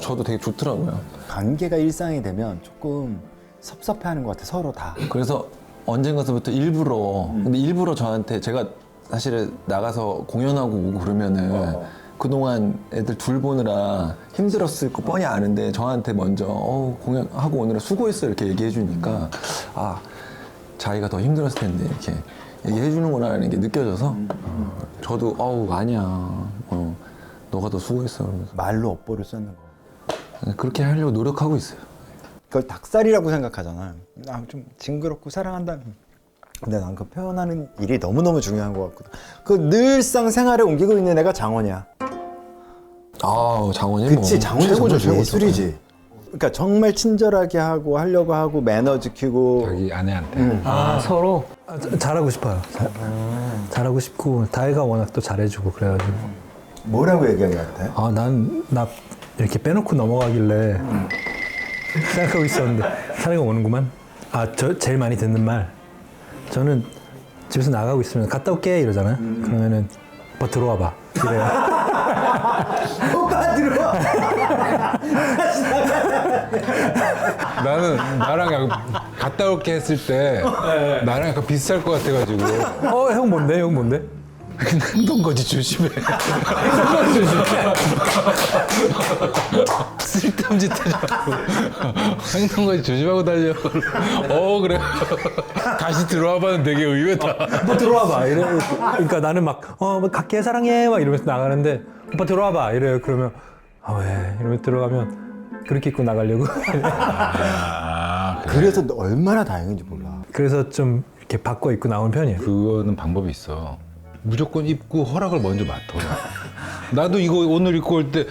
저도 되게 좋더라고요. 관계가 일상이 되면 조금 섭섭해하는 것 같아 서로 다. 그래서 언젠가서부터 근데 일부러 저한테 제가 사실은 나가서 공연하고 오고 그러면은 그동안 애들 둘 보느라 힘들었을 거 뻔히 아는데 저한테 먼저 공연하고 오느라 수고했어 이렇게 얘기해 주니까 자기가 더 힘들었을 텐데 이렇게 얘기해 주는구나라는 게 느껴져서 저도 아니야 너가 더 수고했어 그러면서 말로 업보를 쓰는 거. 그렇게 하려고 노력하고 있어요. 그걸 닭살이라고 생각하잖아. 좀 징그럽고 사랑한다. 근데 난 그 표현하는 일이 너무너무 중요한 것 같거든. 그 늘상 생활에 옮기고 있는 애가 장원이야. 장원이 그치, 장원이 최고죠, 정말 예술이지. 그러니까 정말 친절하게 하려고 하고 매너 지키고. 자기 아내한테. 서로 잘하고 싶어요. 잘하고 싶고 다혜가 워낙 또 잘해주고 그래가지고. 뭐라고 얘기하는 것 같아? 나 이렇게 빼놓고 넘어가길래 생각하고 있었는데 사례가 오는구만. 저 제일 많이 듣는 말. 저는 집에서 나가고 있으면 갔다 올게 이러잖아요. 그러면은 오빠 들어와 봐. 이래요. 오빠 들어와. 나는 나랑 약간 갔다 올게 했을 때 나랑 약간 비슷할 것 같아가지고 형 뭔데? 형 뭔데? 행동 거지 조심해. 쓸데없는 짓 하지 말고 행동 거지 조심하고 달려. 그래. 다시 들어와 봐는 되게 의외다. 오빠 들어와 봐. 이래. 그러니까 나는 막 갈게 사랑해 막 이러면서 나가는데 오빠 들어와 봐. 이래요. 그러면 왜? 이러면 들어가면 그렇게 입고 나가려고. 그래서 너 얼마나 다행인지 몰라. 그래서 좀 이렇게 바꿔 입고 나오는 편이에요. 그거는 방법이 있어. 무조건 입고 허락을 먼저 맡아. 나도 이거 오늘 입고 올 때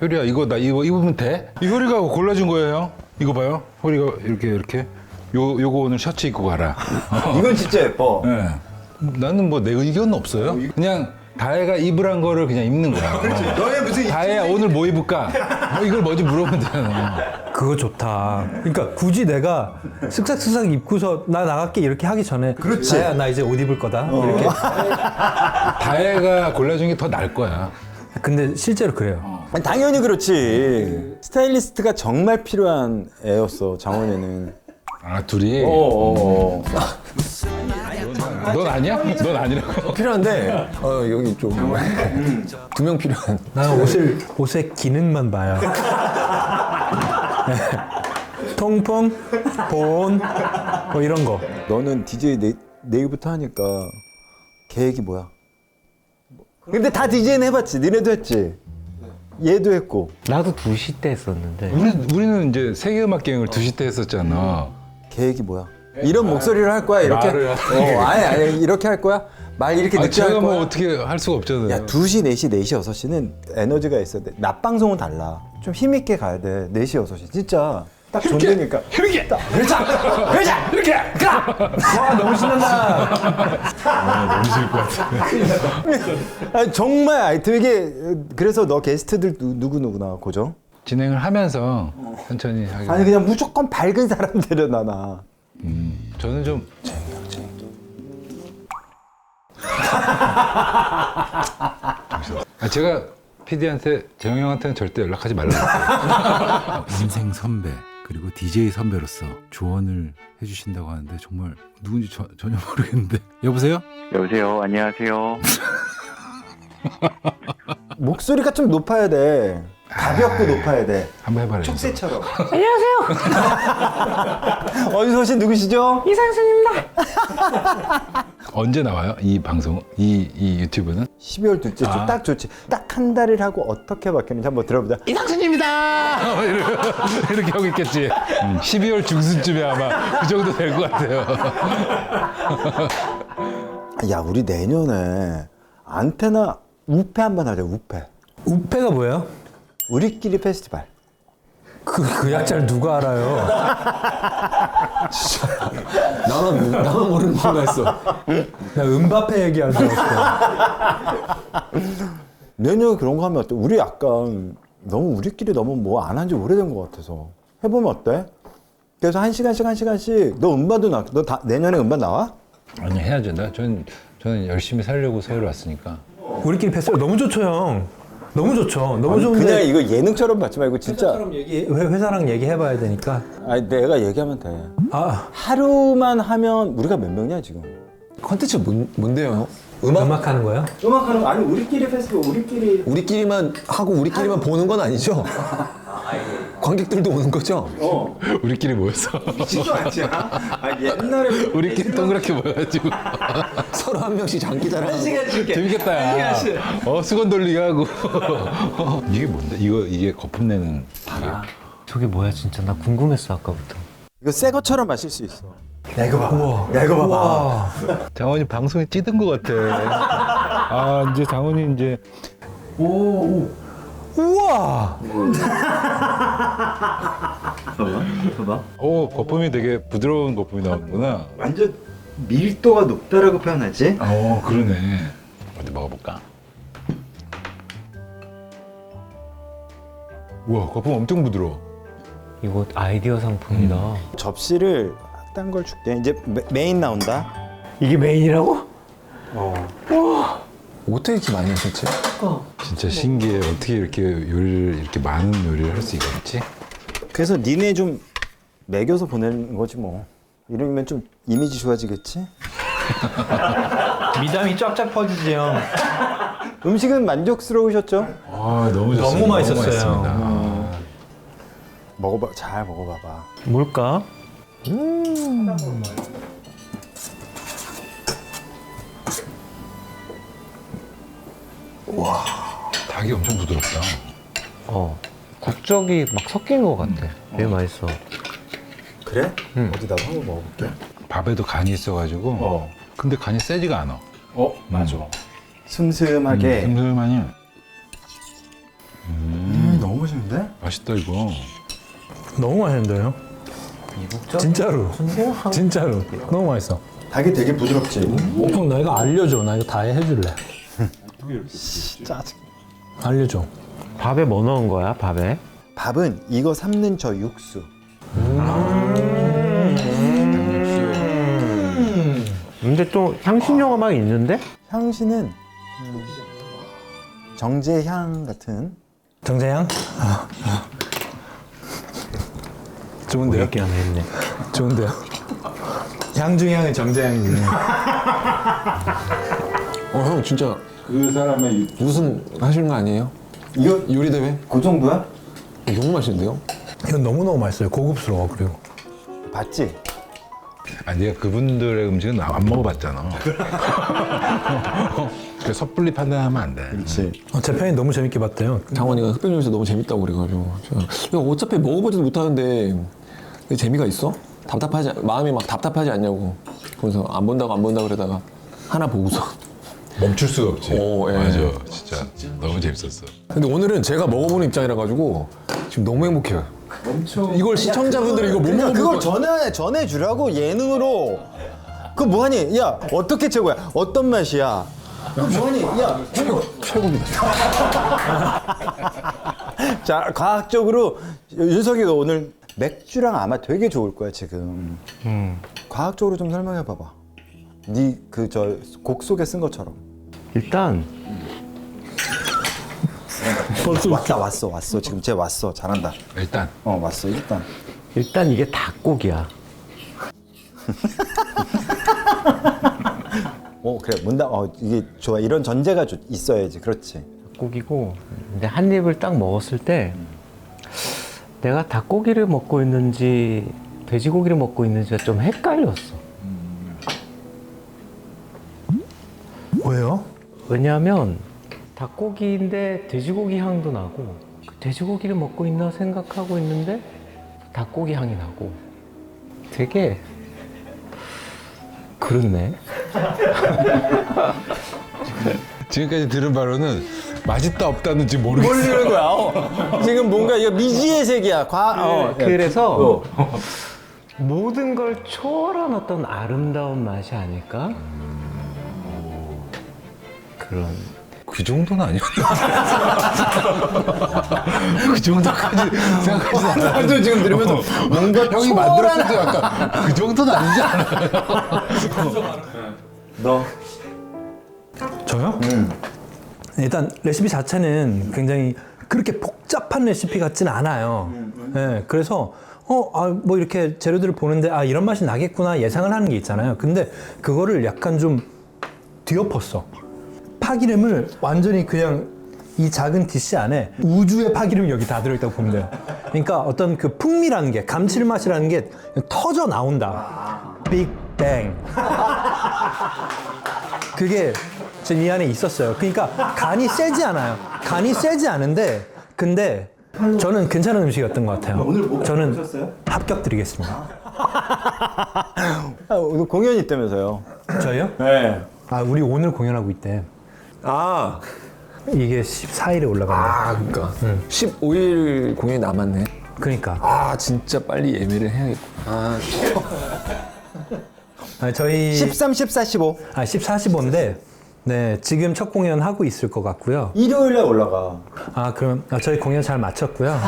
효리야 나 이거 입으면 돼? 이 효리가 골라준 거예요. 이거 봐요. 효리가 이렇게 요거 오늘 셔츠 입고 가라. 이건 진짜 예뻐. 네. 나는 뭐 내 의견은 없어요. 그냥 다혜가 입으란 거를 그냥 입는 거야. 너의 무슨 다혜야 오늘 뭐 입을까? 이걸 먼저 물어보면 되잖아. 그거 좋다. 그러니까 굳이 내가 쓱싹쓱싹 입고서 나 나갈게 이렇게 하기 전에 그렇지. 다혜야 나 이제 옷 입을 거다. 이렇게. 다혜가 골라준 게 더 나을 거야. 근데 실제로 그래요. 아니, 당연히 그렇지. 스타일리스트가 정말 필요한 애였어 장원이는. 둘이? 넌 아니야? 넌 아니라고? 필요한데 여기 좀 두 명 필요한. 나는 옷의 기능만 봐요. 네. 통풍, 보온, 뭐 이런 거. 너는 DJ 내일부터 하니까 계획이 뭐야? 근데 다 DJ는 해봤지. 니네도 했지. 얘도 했고. 나도 2시 때 했었는데 우리는 이제 세계음악 여행을 2시 때 했었잖아. 계획이 뭐야? 이런 목소리를 할 거야 이렇게? 말을 아니 이렇게 할 거야? 말 이렇게 늦게 할 제가 거야? 뭐 어떻게 할 수가 없잖아요. 야 2시, 4시, 4시, 6시는 에너지가 있어야 돼. 낮 방송은 달라. 좀 힘있게 가야 돼. 4시, 6시 진짜 딱 존재니까. 이렇게! 그러자! 이렇게! 와 너무 신난다. 너무 싫을 것 같아. 아니, 정말 되게 그래서 너 게스트들 누구나 고정? 진행을 하면서 천천히 하게. 아니 그냥 무조건 밝은 사람 데려놔 나. 저는 좀 제가 PD한테 재영 형한테는 절대 연락하지 말라고 인생 선배 그리고 DJ 선배로서 조언을 해주신다고 하는데 정말 누군지 전혀 모르겠는데 여보세요? 여보세요. 안녕하세요. 목소리가 좀 높아야 돼. 가볍고 높아야 돼. 한번 해봐라. 촉새처럼. 안녕하세요. 어디서 오신 누구시죠? 언제 나와요? 이 방송, 이 유튜브는? 12월 둘째 주 딱 좋지. 딱 한 달을 하고 어떻게 바뀌는지 한번 들어보자. 이렇게 하고 있겠지. 12월 중순쯤에 아마 그 정도 될 것 같아요. 야, 우리 내년에 안테나 우페 한번 하자. 우페. 우페가 뭐예요? 우리끼리 페스티벌. 그 약자를 누가 알아요? 나만 모르는 뭔가 했어. 나 은바페 얘기하는 줄 알았어. 내년에 그런 거 하면 어때? 우리 약간 너무 우리끼리 너무 뭐 안 한 지 오래된 것 같아서 해보면 어때? 그래서 한 시간씩 너 음반도 너 내년에 음반 나와? 아니 해야죠. 저는 열심히 살려고 서울 왔으니까. 우리끼리 패스를 너무 좋죠, 형. 너무 좋죠. 너무 좋은데. 그냥 이거 예능처럼 받지 말고 진짜. 회사랑 얘기해봐야 되니까. 아니 내가 얘기하면 돼. 아, 하루만 하면 우리가 몇 명이야 지금? 컨텐츠 뭔데요? 음악 하는 거예요? 음악하는 거 아니 우리끼리 페스티벌 우리끼리만 하고 우리끼리만 보는 건 아니죠? 관객들도 오는 거죠? 우리끼리 모여서 진짜 않지? 아 옛날에 우리끼리 동그랗게 모여가지고 서로 한 명씩 장기자랑. 재밌겠다. 야. 수건 돌리기 하고. 이게 뭔데? 이게 거품 내는. 저게 뭐야 진짜 나 궁금했어 아까부터. 이거 새 것처럼 마실 수 있어. 야 이거 봐. 야 이거 봐봐. 장원이 방송에 찌든 것 같아. 아 이제 장원이 이제 우와! 봐봐. 오 거품이 되게 부드러운 거품이 나오는구나. 완전 밀도가 높다라고 표현하지? 그러네. 어디 먹어볼까? 우와 거품 엄청 부드러워. 이거 아이디어 상품이다. 접시를 딴 걸 줄게. 이제 메인 나온다. 이게 메인이라고? 어떻게 이렇게 많이 하셨지? 진짜 신기해. 어떻게 이렇게 요리를 이렇게 많은 요리를 할 수 있겠지? 그래서 니네 좀 먹여서 보내는 거지 뭐. 이러면 좀 이미지 좋아지겠지? 미담이 쫙쫙 퍼지지, 형. 음식은 만족스러우셨죠? 아 너무 좋습니다. 너무 맛있었어요. 맛있습니다. 먹어봐, 잘 먹어봐봐. 뭘까? 닭이 엄청 부드럽다. 국적이 막 섞인 것 같아. 되게 맛있어. 그래? 어디다가 한번 먹어볼게. 밥에도 간이 있어가지고. 근데 간이 세지가 않아. 맞아. 슴슴하게. 슴슴하니. 너무 맛있는데? 맛있다 이거. 너무 맛있는데요? 진짜로. 진짜로. 너무 맛있어. 닭이 되게 부드럽지? 형, 나 이거 알려줘. 나 이거 다 해줄래. 짜증. 알려줘. 밥에 뭐 넣은 거야? 밥에? 밥은 이거 삶는 저 육수. 근데 또 향신료가 막 있는데? 향신은 정제향 같은. 정재양? 좋은데요? 이렇게 하나 했네. 좋은데요? 향 중에 향은 정재향이네. 형 진짜 그 사람의 우승 하시는 거 아니에요? 이거 요리 대회? 그 정도야? 너무 맛있는데요? 이건 너무너무 맛있어요. 고급스러워, 그리고. 봤지? 아니 내가 그분들의 음식은 안 먹어봤잖아. 그 섣불리 판단하면 안 돼. 그렇지. 제 편이 너무 재밌게 봤대요. 장원이가 흑백요리에서 너무 재밌다고 그래가지고 제가 야, 어차피 먹어보지도 못하는데 왜 재미가 있어? 마음이 막 답답하지 않냐고. 그래서 안 본다고 그러다가 하나 보고서 멈출 수가 없지. 예. 맞아, 진짜 너무 재밌었어. 근데 오늘은 제가 먹어보는 입장이라 가지고 지금 너무 행복해요. 이걸 시청자분들이 이거 못 그냥 먹어볼 그걸 전해주라고 예능으로. 그거 뭐하니? 야 어떻게 최고야? 어떤 맛이야? 그거 뭐하니? 야 최고입니다. 자 과학적으로 윤석이가 오늘 맥주랑 아마 되게 좋을 거야 지금. 과학적으로 좀 설명해 봐봐. 네 그 저 곡 속에 쓴 것처럼. 일단 왔어. 지금 쟤 왔어. 잘한다. 일단 왔어. 일단 이게 닭고기야. 그래. 이게 좋아. 이런 전제가 있어야지. 그렇지. 닭고기고, 근데 한 입을 딱 먹었을 때 내가 닭고기를 먹고 있는지 돼지고기를 먹고 있는지가 좀 헷갈렸어. 왜요? 왜냐하면 닭고기인데 돼지고기 향도 나고, 돼지고기를 먹고 있나 생각하고 있는데 닭고기 향이 나고, 되게 그렇네. 지금까지 들은 바로는 맛있다 없다는 지금 모르겠어요. 모르는 거야. 지금 뭔가 이거 미지의 세계야. 그래서 모든 걸 초월한 어떤 아름다운 맛이 아닐까? 그런. 그 정도는 아니었나? 그 정도까지 생각하지 않았는데. 나도 지금 들으면서 뭔가 형이 만들었을 때 약간 그 정도는 아니지 않아요? 너. 저요? 일단 레시피 자체는 굉장히 그렇게 복잡한 레시피 같진 않아요. 네, 그래서 뭐 이렇게 재료들을 보는데 이런 맛이 나겠구나 예상을 하는 게 있잖아요. 근데 그거를 약간 좀 뒤엎었어. 파기름을 완전히 그냥 이 작은 디시 안에 우주의 파기름이 여기 다 들어있다고 보면 돼요. 그러니까 어떤 그 풍미라는 게, 감칠맛이라는 게 터져 나온다. 빅뱅. 그게 이 안에 있었어요. 그러니까 간이 세지 않아요. 간이 세지 않은데, 근데 저는 괜찮은 음식이었던 것 같아요. 저는 합격 드리겠습니다. 오늘 공연이 있다면서요? 저희요? 네. 우리 오늘 공연하고 있대. 이게 14일에 올라가네. 그러니까 15일 공연이 남았네. 그러니까. 진짜 빨리 예매를 해야겠구나. 저희 13, 14, 15. 14, 15인데 네, 지금 첫 공연 하고 있을 것 같고요. 일요일에 올라가. 그럼 저희 공연 잘 마쳤고요.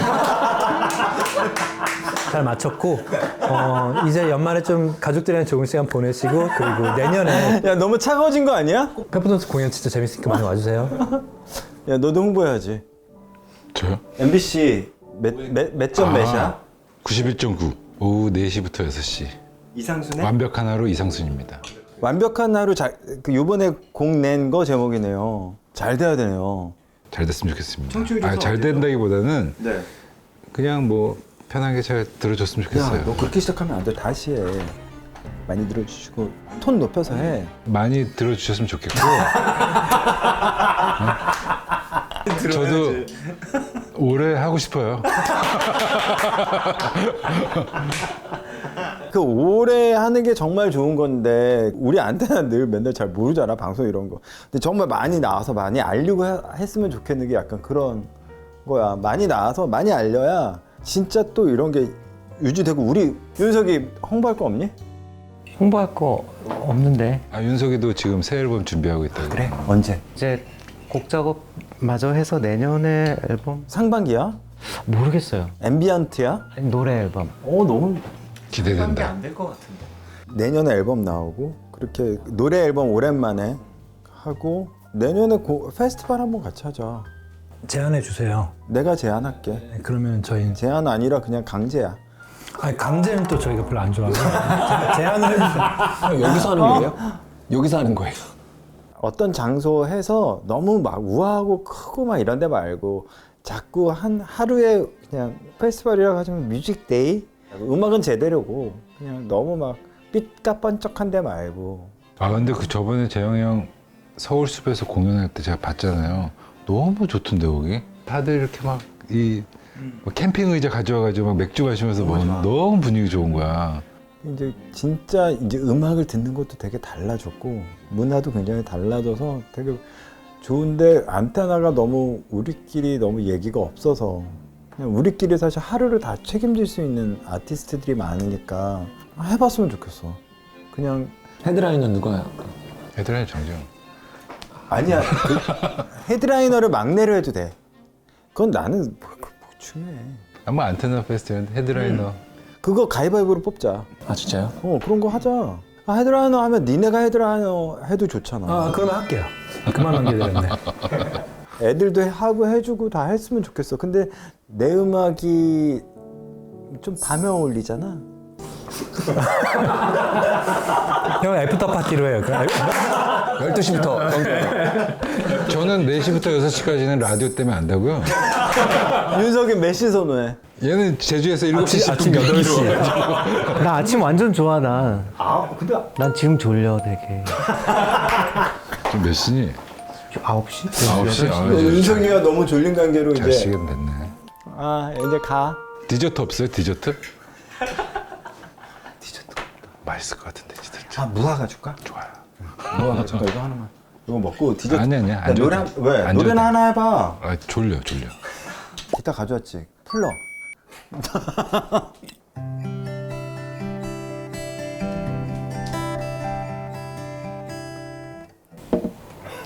잘 마쳤고 이제 연말에 좀 가족들이랑 좋은 시간 보내시고, 그리고 내년에 야, 너무 차가워진 거 아니야? 페퍼톤스 공연 진짜 재밌으니까 많이 와주세요. 야, 너도 홍보해야지. 저요? MBC 몇 점 몇이야? 91.9. 오후 4시부터 6시. 이상순에? 완벽한 하루 이상순입니다. 완벽한 하루 요번에 곡 낸 거 제목이네요. 잘 돼야 되네요. 잘 됐으면 좋겠습니다. 청취율이 잘 된다기보다는 네. 그냥 뭐 편하게 잘 들어줬으면 좋겠어요. 야, 너 그렇게 시작하면 안 돼. 다시 해. 많이 들어주시고 톤 높여서 해. 많이 들어주셨으면 좋겠고 저도 오래 하고 싶어요. 그 오래 하는 게 정말 좋은 건데 우리 안테나 늘 맨날 잘 모르잖아, 방송 이런 거. 근데 정말 많이 나와서 많이 알리고 했으면 좋겠는 게 약간 그런 거야. 많이 나와서 많이 알려야 진짜 또 이런 게 유지되고. 우리 윤석이 홍보할 거 없니? 홍보할 거 없는데 윤석이도 지금 새 앨범 준비하고 있다고. 그래. 언제? 이제 곡 작업 마저 해서 내년에 앨범 상반기야? 모르겠어요. 앰비언트야? 노래 앨범. 너무 기대된다. 안 될 것 같은데. 내년에 앨범 나오고 그렇게 노래 앨범 오랜만에 하고 내년에 페스티벌 한번 같이 하자. 제안해 주세요. 내가 제안할게. 네, 그러면 저희 제안 아니라 그냥 강제야. 강제는 또 저희가 별로 안 좋아해서 제안을 해주세요. 여기서 하는 거예요? 여기서 하는 거예요? 어떤 장소 해서 너무 막 우아하고 크고 막 이런 데 말고 자꾸 하루에 그냥 페스티벌이라고 하지만 뮤직데이? 음악은 제대로고 그냥 너무 막 삐까뻔쩍한 데 말고. 근데 그 저번에 재영이 형 서울숲에서 공연할 때 제가 봤잖아요. 너무 좋던데 거기. 다들 이렇게 막 캠핑 의자 가져와가지고 막 맥주 마시면서 너무 분위기 좋은 거야. 이제 진짜 이제 음악을 듣는 것도 되게 달라졌고 문화도 굉장히 달라져서 되게 좋은데, 안테나가 너무 우리끼리 너무 얘기가 없어서 그냥 우리끼리 사실 하루를 다 책임질 수 있는 아티스트들이 많으니까 해봤으면 좋겠어. 그냥 헤드라이너 누가 할까? 헤드라인 정재영. 아니야. 헤드라이너를 막내로 해도 돼. 그건 나는 뭐 중요해. 아마 안테나 페스티벌 헤드라이너. 그거 가위바위보로 뽑자. 진짜요? 그런 거 하자. 헤드라이너 하면 니네가 헤드라이너 해도 좋잖아. 그러면 할게요. 그만 남겨드렸네. 애들도 하고 해주고 다 했으면 좋겠어. 근데 내 음악이 좀 밤에 어울리잖아. 형 애프터 파티로 해요. 12시부터 저는 4시부터 6시까지는 라디오 때문에 안다고요. 윤석이 몇 시 선호해? 얘는 제주에서 7시 아침 8시. 나 아침 완전 좋아, 난. 근데 난 지금 졸려, 되게. 지금 몇 시니? 9시? 9시? 아, 윤석이가 너무 졸린 관계로 잘 이제 시간 됐네. 이제 가. 디저트 없어요? 디저트? 디저트 맛있을 것 같은데 디저트. 무화과 줄까? 좋아요. 무화과 줄까? 이거 하나만. 이거 먹고 디저트. 아니야. 안 노래 줘도 돼. 왜? 안 노래는 줘도 돼. 하나 해봐. 아, 졸려. 기타 가져왔지. 풀러.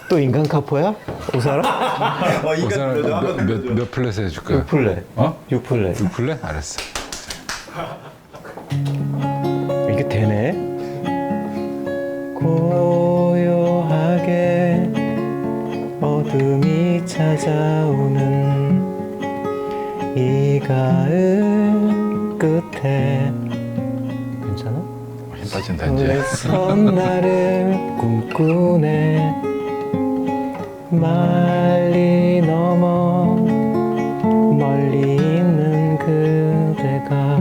또 인간 카포야? 오사라? 그 사람 몇 플랫 해줄까요? 6플랫. 어? 6플랫. 6플랫? 알았어. 이게 되네? 고요하게 어둠이 찾아오는 이 가을 끝에 괜찮아? 힘 빠진다 이제. 내 선날을 꿈꾸네 멀리 넘어 멀리 있는 그대가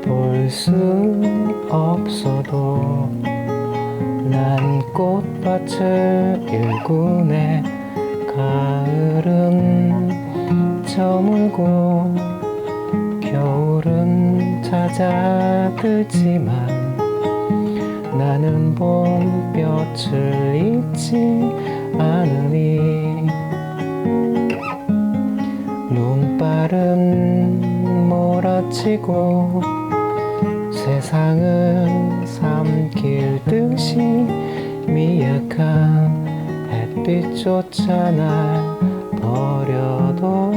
볼 수 없어도 난 꽃밭을 일구네 가을은 저물고 겨울은 찾아들지만 나는 봄볕을 잊지 않으니 눈발은 몰아치고 세상을 삼킬 듯이 미약한 햇빛조차 날 버려도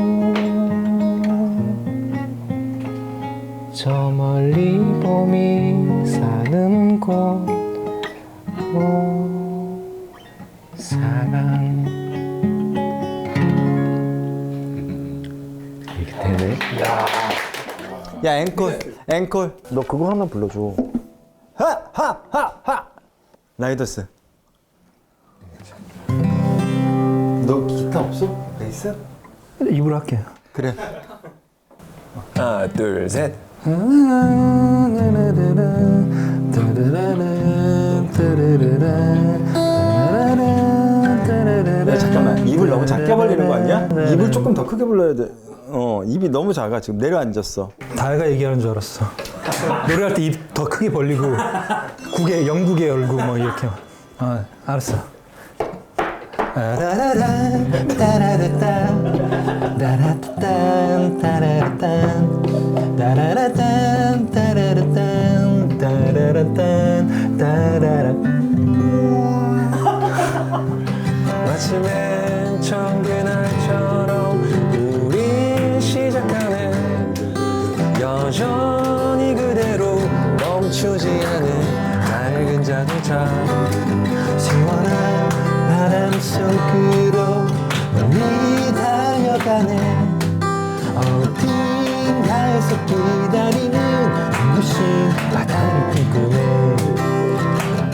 저 멀리 봄이 사는 곳 사랑 이게 되네? 야 앵콜. 너 그거 하나 불러줘. 하하하하. 라이더스. 너 기타 없어? 베이스? 입으로 할게요. 그래. 하나 둘 셋. 야 잠깐만. 입을 너무 작게 벌리는 거 아니야? 입을 조금 더 크게 불러야 돼. 입이 너무 작아. 지금 내려앉았어. 다혜가 얘기하는 줄 알았어. 노래할 때 입 더 크게 벌리고 영국에 열고 뭐 이렇게. 알았어. 마치 맨 처음 그날처럼 우린 시작하네 여전히 그대로 멈추지 않은 낡은 자동차 시원한 바람 속으로 멀리 달려가네 어딘가에서 기다리는 눈부신 바다를 꿈꾸네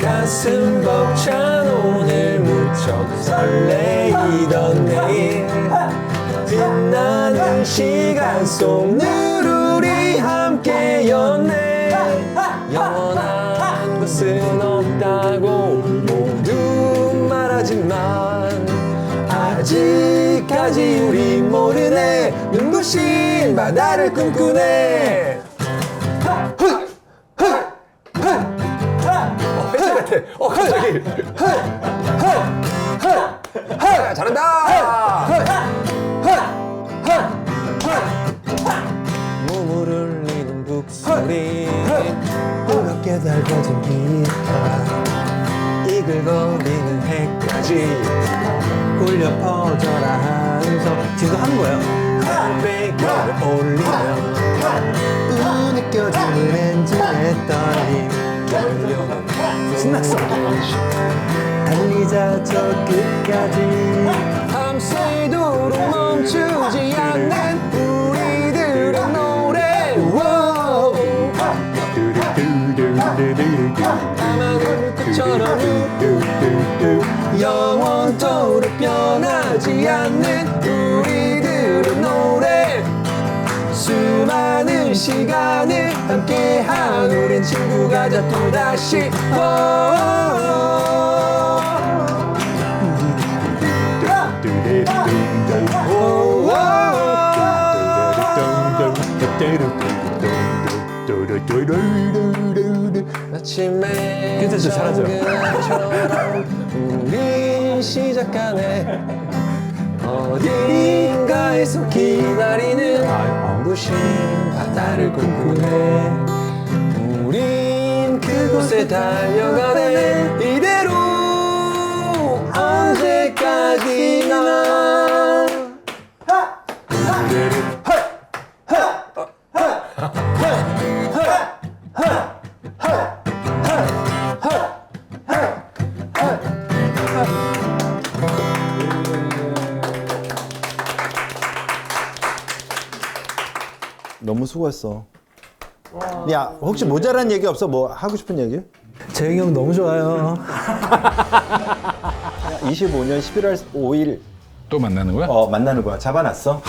가슴 벅찬 오늘 무척 설레이던 내일 빛나는 시간 속 늘 우리 함께였네 영원한 것은 없다고 모두 말하지만 아직까지 우리 모르네 눈부신 바다를 꿈꾸네 갑자기 잘한다 몸을 울리는 북소리 뜨겁게 달궈진 기타 이글거리는 해까지 울려 퍼져라 함성 지금 하는 거예요 베이커를 올리며 느껴지는 엔진의 떨림 신났어. 달리자 저 끝까지. 밤새도록 멈추지 않는 우리들의 노래. 와우. 까마귀 끝처럼 영원토록 변하지 않는 우리들의 노래. 수많은 시간을 함께한 우린 친구가 자 또다시 아침에 괜찮죠? 잘하죠? 우린 시작하네. 어딘가에서 기다리는 부신 바다를 꿈꾸네. 우린 그곳에 달려가네. 이대로 언제까지나. 너무 수고했어. 야, 혹시 모자란 얘기 없어? 뭐 하고 싶은 얘기? 재영이 형 너무 좋아요. 25년 11월 5일 또 만나는 거야? 만나는 거야. 잡아놨어.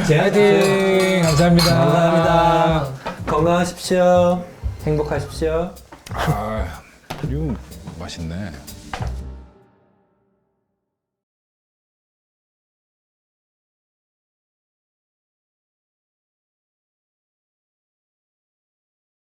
화이팅! 감사합니다. 감사합니다. 건강하십시오. 행복하십시오. 아, 이거 맛있네.